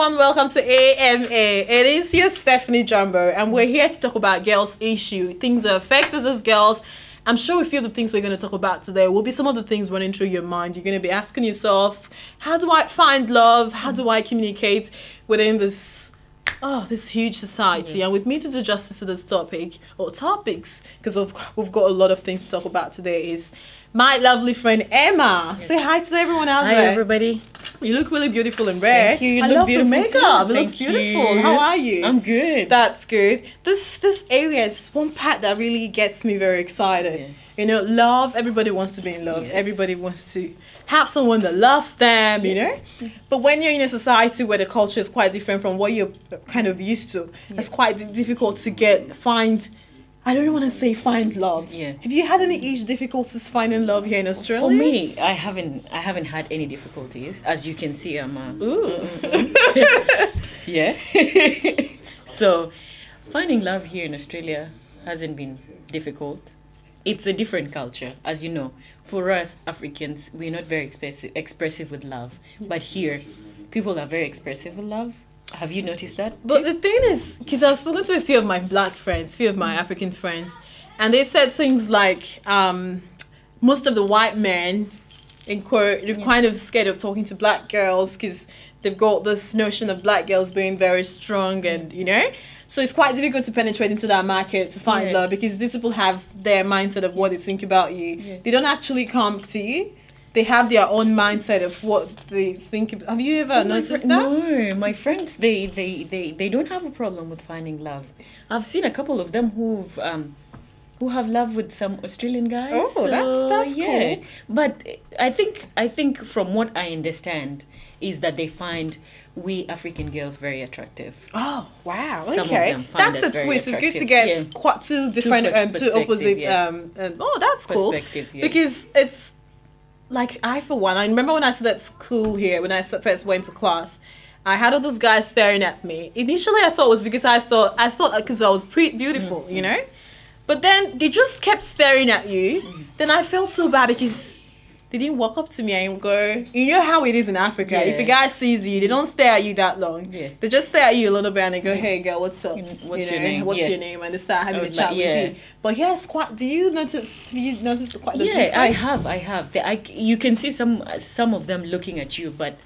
everyone, welcome to AMA. It is your Stephanie Jumbo, and we're here to talk about girls' issue, things that affect us as girls. I'm sure a few of the things we're going to talk about today will be some of the things running through your mind. You're going to be asking yourself, how do I find love? How do I communicate within this huge society? And with me to do justice to this topic, or topics, because we've got a lot of things to talk about today, is my lovely friend Emma. Yes. Say hi to everyone out there. Hi, everybody. You look really beautiful and rare. Thank you. You I look love beautiful the makeup. too. It looks Thank beautiful. you. How are you? I'm good. That's good. This area is one part that really gets me very excited. Yeah. You know, love. Everybody wants to be in love. Yes. Everybody wants to have someone that loves them. You know. But when you're in a society where the culture is quite different from what you're kind of used to, it's quite difficult to find. I don't want to say find love. Yeah. Have you had any difficulties finding love here in Australia? For me, I haven't had any difficulties. As you can see, I'm Ooh. yeah. So, finding love here in Australia hasn't been difficult. It's a different culture, as you know. For us Africans, we're not very expressive with love. But here, people are very expressive with love. Have you noticed that? But the thing is, because I've spoken to a few of my black friends, a few of my African friends, and they've said things like most of the white men, in quote, they're kind of scared of talking to black girls because they've got this notion of black girls being very strong and, you know. So it's quite difficult to penetrate into that market to find love because these people have their mindset of what they think about you. Yeah. They don't actually come to you. They have their own mindset of what they think. Have you ever noticed that? No, my friends, they don't have a problem with finding love. I've seen a couple of them who have love with some Australian guys. Oh, so, that's cool. But I think from what I understand is that they find we African girls very attractive. Oh wow! Some okay, that's a twist. It's good to get quite two different, two opposite. Oh, that's cool. Because it's. Like, I, for one, I remember when I started at school here, when I first went to class, I had all those guys staring at me. Initially, I thought it was because I thought because I was pretty beautiful, you know? But then they just kept staring at you. Then I felt so bad because they didn't walk up to me and go, you know how it is in Africa. Yeah. If a guy sees you, they don't stare at you that long. Yeah. They just stare at you a little bit and they go, hey girl, what's up? What's your name? What's your name? And they start having a chat with you. But yes, quite. Have you noticed quite the difference? I have. You can see some of them looking at you, but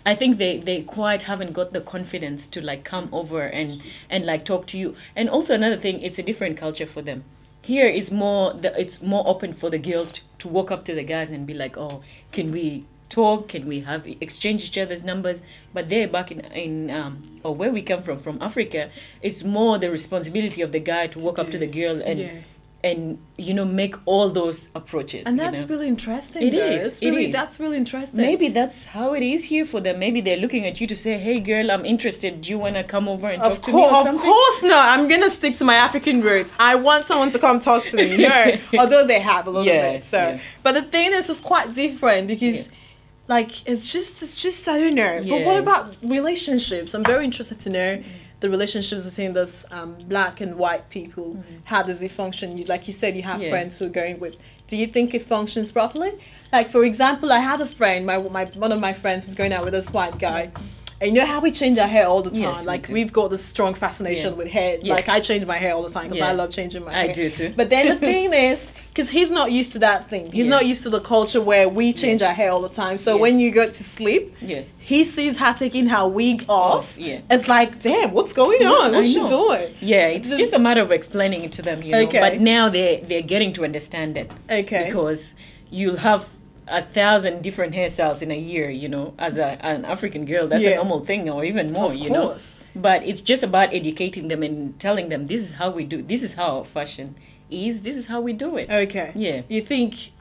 I think they quite haven't got the confidence to like come over and like talk to you. And also another thing, it's a different culture for them. Here is it's more open for the girls to walk up to the guys and be like, oh, can we talk? Can we exchange each other's numbers? But there, back in or where we come from Africa, it's more the responsibility of the guy to walk up to the girl and you know, make all those approaches. And that's really interesting. It is. That's really interesting. Maybe that's how it is here for them. Maybe they're looking at you to say, hey girl, I'm interested. Do you want to come over and talk to me or something? Of course not. I'm going to stick to my African roots. I want someone to come talk to me. No, although they have a little bit. So, but the thing is, it's quite different because like, it's just, I don't know. But what about relationships? I'm very interested to know the relationships between this black and white people. How does it function? Like you said, you have friends who are going with. Do you think it functions properly? Like, for example, I had a friend, one of my friends was going out with this white guy. And you know how we change our hair all the time? Yes, like, we've got this strong fascination with hair. Like, I change my hair all the time because I love changing my hair. I do too. But then the thing is, because he's not used to that thing. He's not used to the culture where we change our hair all the time. So when you go to sleep, he sees her taking her wig off. It's like, damn, what's going on? What's she doing? Yeah, it's just a matter of explaining it to them, you know. But now they're getting to understand it. Because you'll have 1,000 different hairstyles in a year, you know. As an African girl, that's a normal thing, or even more, you know. But it's just about educating them and telling them this is how we do. This is how our fashion is. This is how we do it. Yeah. You think?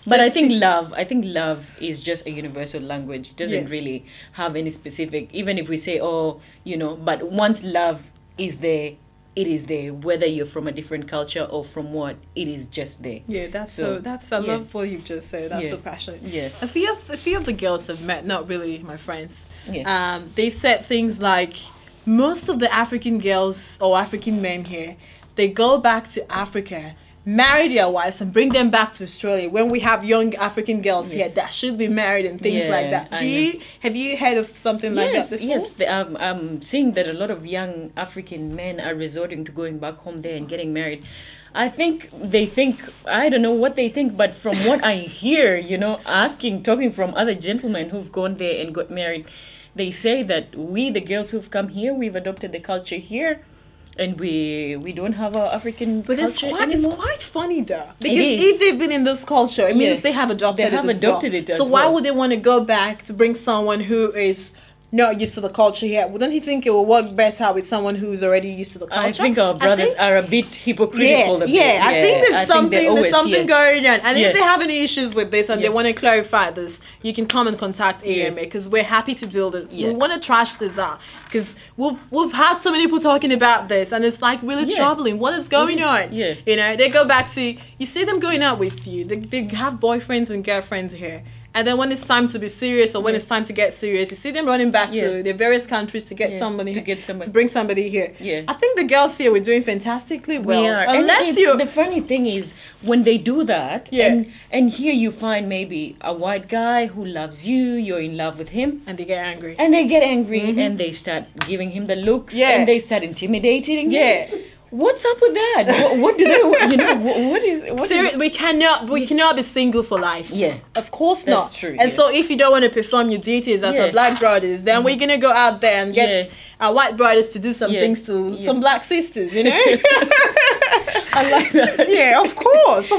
But I think love is just a universal language. It doesn't really have any specific. Even if we say, oh, you know, but once love is there, it is there, whether you're from a different culture or from what, it is just there. Yeah, I love what you've just said. That's so passionate. Yeah. A few of the girls I've met, not really my friends. Yeah. They've said things like, most of the African girls or African men here, they go back to Africa marry their wives and bring them back to Australia when we have young African girls here that should be married and things like that. Have you heard of something like that before? Yes, I'm seeing that a lot of young African men are resorting to going back home there and getting married. I think I don't know what they think, but from what I hear, talking from other gentlemen who've gone there and got married, they say that we, the girls who've come here, we've adopted the culture here, and we don't have our African culture anymore. It's quite funny though, because if they've been in this culture, it means they have adopted it. So why would they want to go back to bring someone who is not used to the culture here? Wouldn't you think it will work better with someone who's already used to the culture? I think our brothers are a bit hypocritical. I think there's something going on. And if they have any issues with this and they want to clarify this, you can come and contact AMA, because we're happy to deal with this. We want to trash this out, because we've had so many people talking about this, and it's like really troubling. What is going on? They go back to, you see them going out with you. They have boyfriends and girlfriends here. And then when it's time to be serious, or when it's time to get serious, you see them running back to their various countries to get somebody, to bring somebody here. I think the girls here, we're doing fantastically well. We are. The funny thing is, when they do that, and here you find maybe a white guy who loves you, you're in love with him, and they get angry. And they start giving him the looks, and they start intimidating him. What's up with that? What do they? What is? We cannot be single for life. Of course not. That's true. And so if you don't want to perform your duties as a black brothers, then we're gonna go out there and get our white brothers to do some things to some black sisters. I like that. Of course.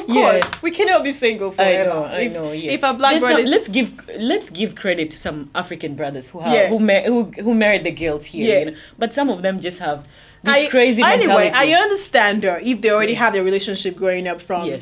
We cannot be single forever. I know. If our black brothers, let's give credit to some African brothers who married the girls here. But some of them just have this crazy mentality. Anyway, I understand though, if they already have their relationship growing up from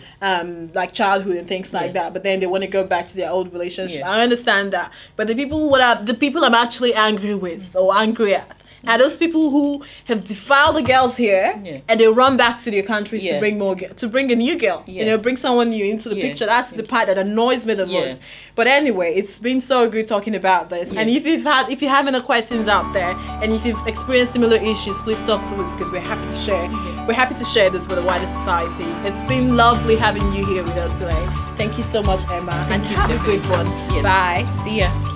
like childhood and things like that, but then they want to go back to their old relationship. I understand that. But the people I'm actually angry with or angry at are those people who have defiled the girls here and they run back to their countries to bring to bring a new girl, bring someone new into the picture. That's the part that annoys me the most. But anyway, it's been so good talking about this. And if you have any questions out there, and if you've experienced similar issues, please talk to us, because we're happy to share. We're happy to share this with the wider society. It's been lovely having you here with us today. Thank you so much, Emma. Thank you. Have a good one. Bye. See ya.